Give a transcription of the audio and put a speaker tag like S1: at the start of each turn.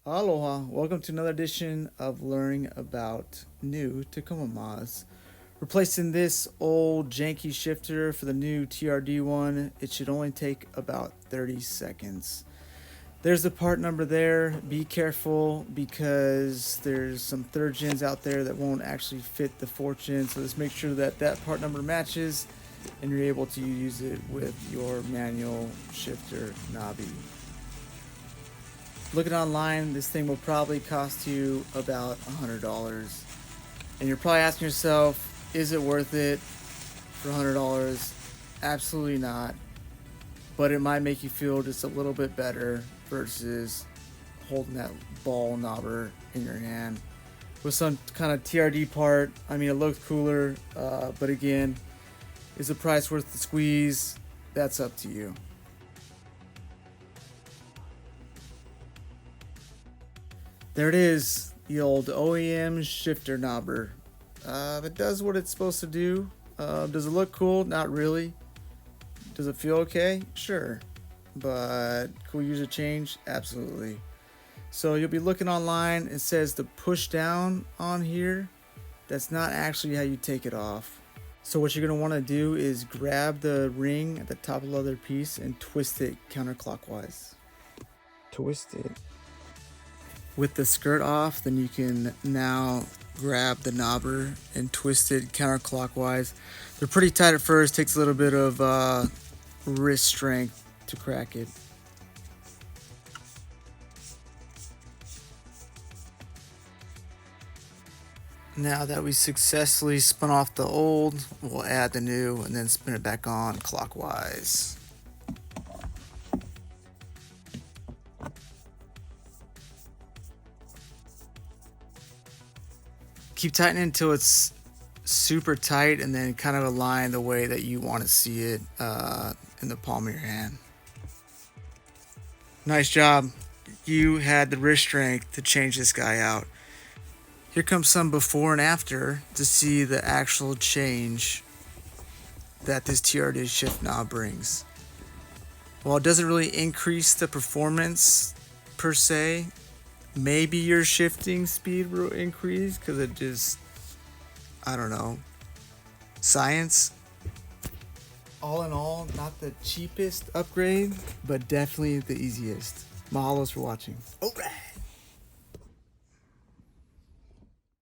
S1: Aloha, welcome to another edition of learning about new Tacoma mods. Replacing this old janky shifter for the new TRD one, it should only take about 30 seconds. There's the part number there. Be careful because there's some third gens out there that won't actually fit the fourth gen, so just make sure that that part number matches and you're able to use it with your manual shifter knobby. Looking online, this thing will probably cost you about $100. And you're probably asking yourself, is it worth it for $100? Absolutely not. But it might make you feel just a little bit better versus holding that ball knobber in your hand. With some kind of TRD part, I mean, it looks cooler, but again, is the price worth the squeeze? That's up to you. There it is, the old OEM shifter knobber. It does what it's supposed to do. Does it look cool? Not really. Does it feel okay? Sure. But cool user change? Absolutely. So you'll be looking online. It says the push down on here. That's not actually how you take it off. So what you're going to want to do is grab the ring at the top of the other piece and twist it counterclockwise. Twist it. With the skirt off, then you can now grab the knobber and twist it counterclockwise. They're pretty tight at first, takes a little bit of wrist strength to crack it. Now that we successfully spun off the old, we'll add the new and then spin it back on clockwise. Keep tightening until it's super tight and then kind of align the way that you want to see it in the palm of your hand. Nice job. You had the wrist strength to change this guy out. Here comes some before and after to see the actual change that this TRD shift knob brings. While it doesn't really increase the performance per se, maybe your shifting speed will increase because it just, I don't know, science. All in all, not the cheapest upgrade, but definitely the easiest. Mahalos for watching. Alright.